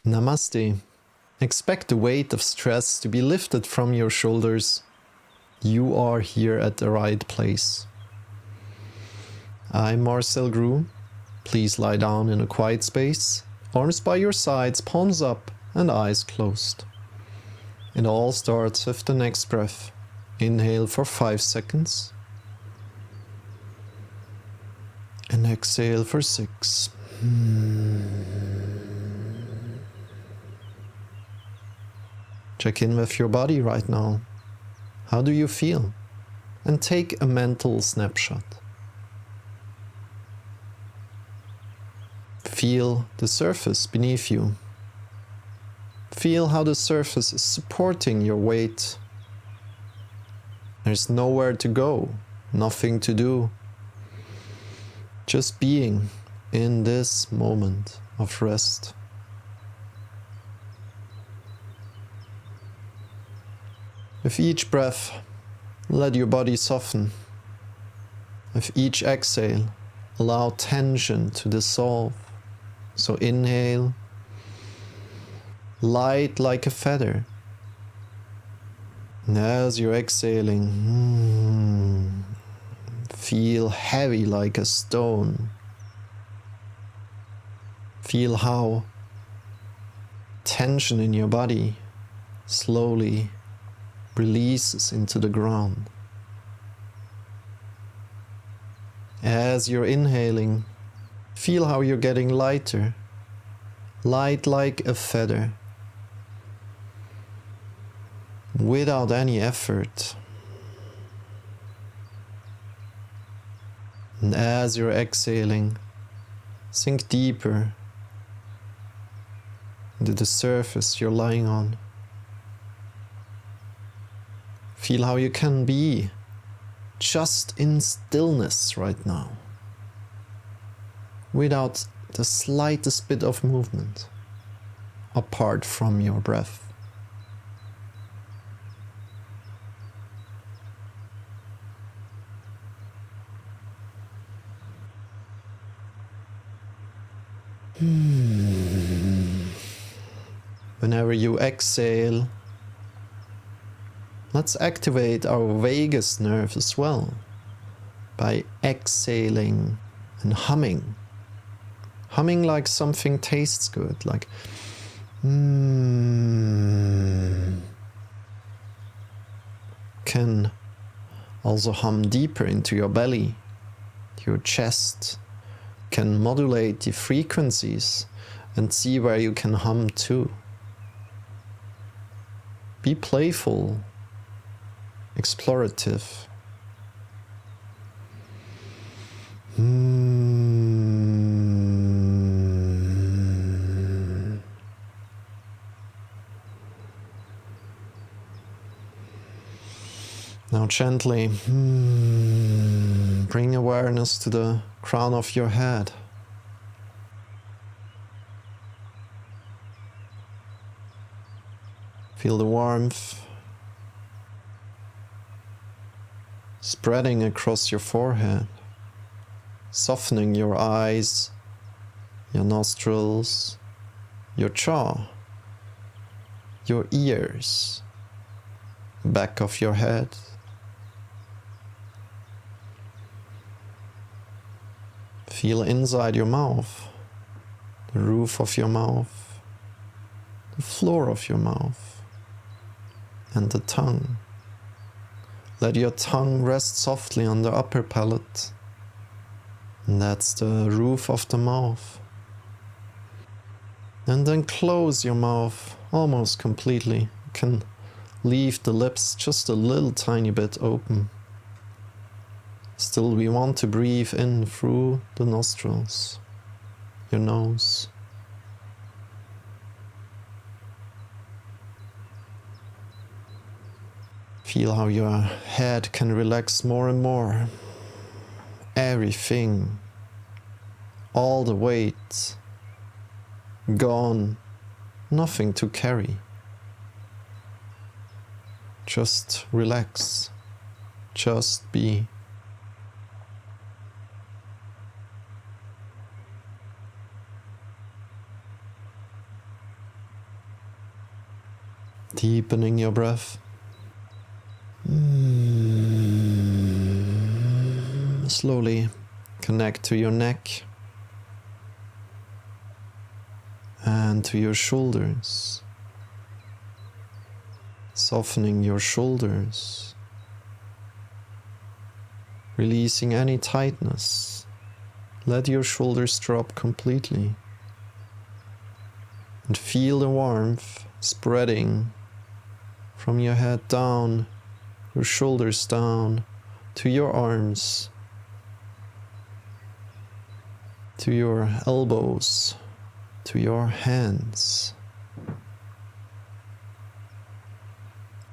Namaste. Expect the weight of stress to be lifted from your shoulders. You are here at the right place. I'm Marcel Groom. Please lie down in a quiet space, arms by your sides, palms up and eyes closed. It all starts with the next breath. Inhale for 5 seconds. And exhale for 6. Check in with your body right now. How do you feel? And take a mental snapshot. Feel the surface beneath you. Feel how the surface is supporting your weight. There's nowhere to go, nothing to do. Just being in this moment of rest. With each breath, let your body soften. With each exhale, allow tension to dissolve. So inhale, light like a feather. And as you're exhaling, feel heavy like a stone. Feel how tension in your body slowly releases into the ground. As you're inhaling, feel how you're getting lighter, light like a feather, without any effort. And as you're exhaling, sink deeper into the surface you're lying on. Feel how you can be just in stillness right now, without the slightest bit of movement, apart from your breath. Whenever you exhale, let's activate our vagus nerve as well by exhaling and humming. Humming like something tastes good, like Can also hum deeper into your belly, your chest. Can modulate the frequencies and see where you can hum to. Be playful, explorative. Now gently bring awareness to the crown of your head. Feel the warmth spreading across your forehead, softening your eyes, your nostrils, your jaw, your ears, back of your head. Feel inside your mouth, the roof of your mouth, the floor of your mouth, and the tongue. Let your tongue rest softly on the upper palate. And that's the roof of the mouth. And then close your mouth almost completely. You can leave the lips just a little tiny bit open. Still, we want to breathe in through the nostrils, your nose. Feel how your head can relax more and more. Everything, all the weight, gone, nothing to carry. Just relax, just be. Deepening your breath. Slowly connect to your neck and to your shoulders. Softening your shoulders. Releasing any tightness. Let your shoulders drop completely. And feel the warmth spreading from your head down, your shoulders down, to your arms, to your elbows, to your hands.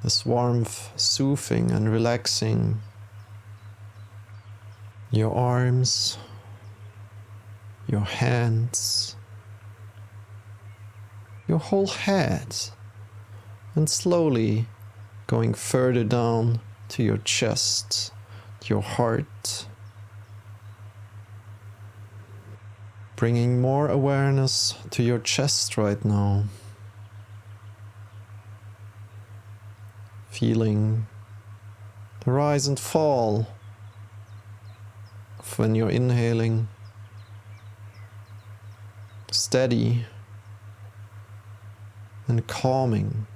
This warmth soothing and relaxing your arms, your hands, your whole head, and slowly going further down to your chest, your heart, bringing more awareness to your chest right now, feeling the rise and fall of when you're inhaling, steady and calming.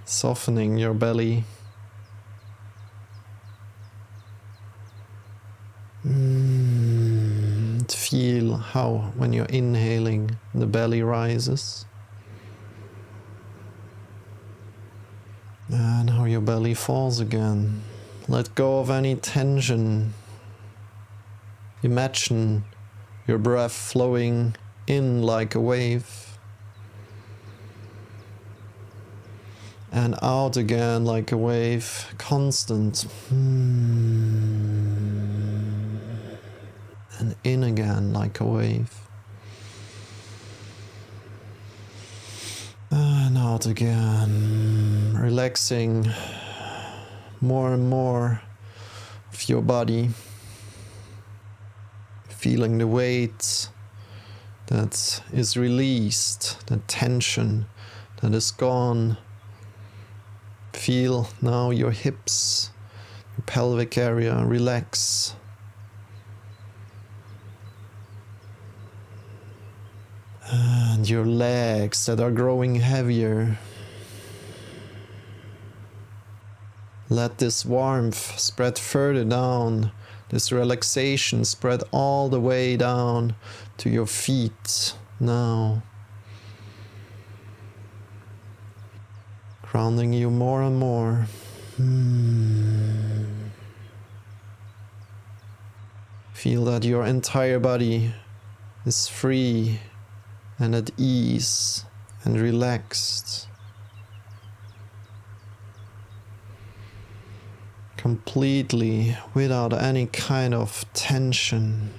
Softening your belly. Feel how, when you're inhaling, the belly rises. And how your belly falls again. Let go of any tension. Imagine your breath flowing in like a wave and out again like a wave, constant. And in again like a wave. And out again, relaxing more and more of your body. Feeling the weight that is released, the tension that is gone. Feel now your hips, your pelvic area relax. And your legs that are growing heavier. Let this warmth spread further down. This relaxation spread all the way down to your feet now. Grounding you more and more. Feel that your entire body is free and at ease and relaxed. Completely without any kind of tension.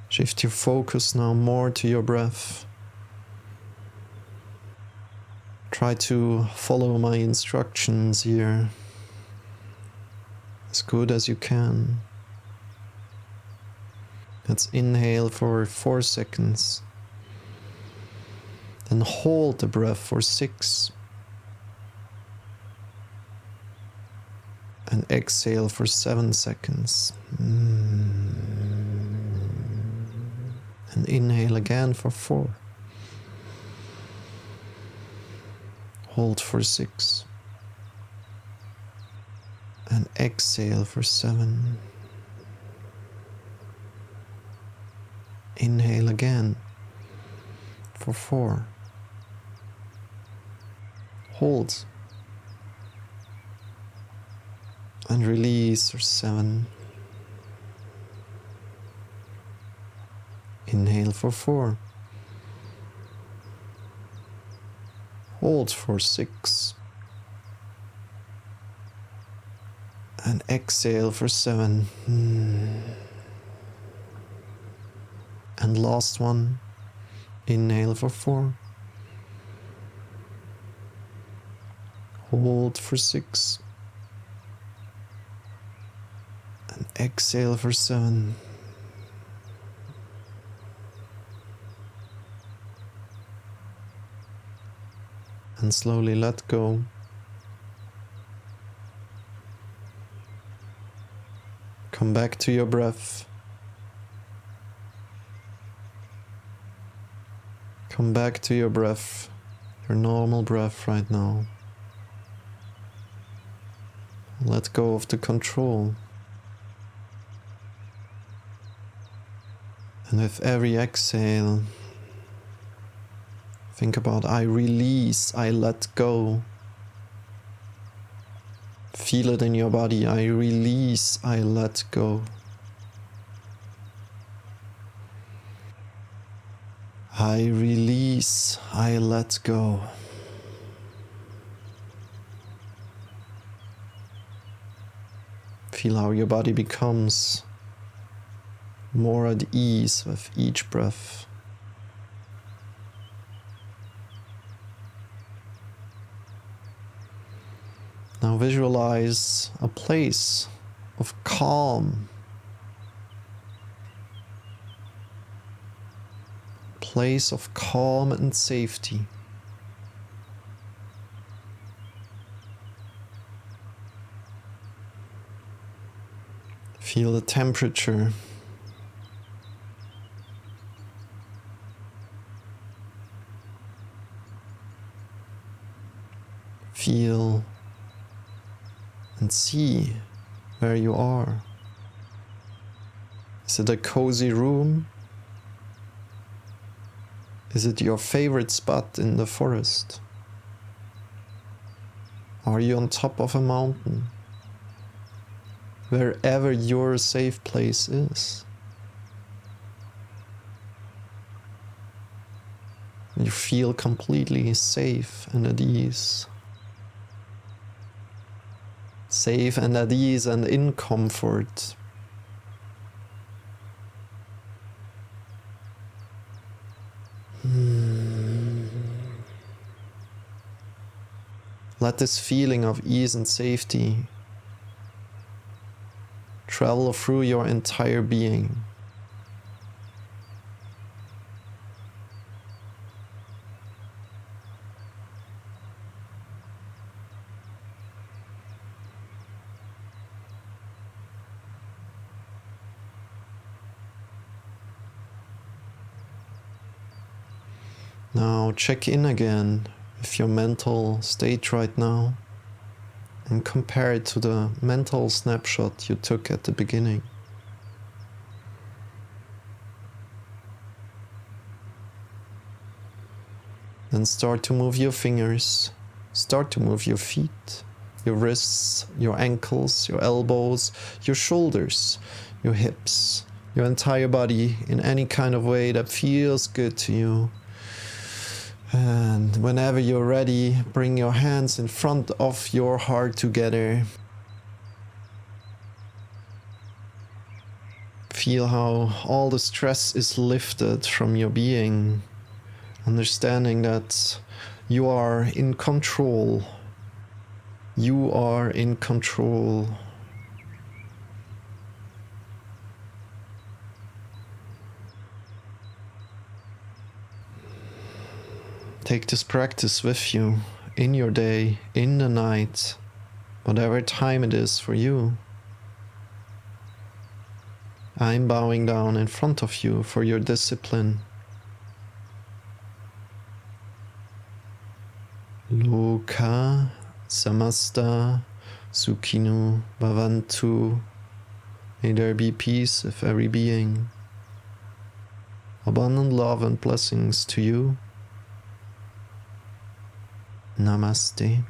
Shift your focus now more to your breath. Try to follow my instructions here as good as you can. Let's inhale for 4 seconds. Then hold the breath for 6. And exhale for 7 seconds. And inhale again for 4. Hold for 6. And exhale for 7. Inhale again for 4. Hold. And release for 7. Inhale for 4. Hold for 6. And exhale for 7. And last one. Inhale for 4. Hold for 6. And exhale for 7. And slowly let go. Come back to your breath. Come back to your breath, your normal breath right now. Let go of the control. And with every exhale, think about I release, I let go. Feel it in your body. I release, I let go. I release, I let go. Feel how your body becomes more at ease with each breath. Now visualize a place of calm. Place of calm and safety. Feel the temperature. Feel and see where you are. Is it a cozy room? Is it your favorite spot in the forest? Are you on top of a mountain? Wherever your safe place is. You feel completely safe and at ease. Safe and at ease and in comfort. Let this feeling of ease and safety travel through your entire being. Now check in again with your mental state right now and compare it to the mental snapshot you took at the beginning. Then start to move your fingers, start to move your feet, your wrists, your ankles, your elbows, your shoulders, your hips, your entire body in any kind of way that feels good to you. And whenever you're ready, bring your hands in front of your heart together. Feel how all the stress is lifted from your being, understanding that you are in control. You are in control. Take this practice with you in your day, in the night, whatever time it is for you. I'm bowing down in front of you for your discipline. Loka samasta sukhino bhavantu. May there be peace with every being. Abundant love and blessings to you. Namaste.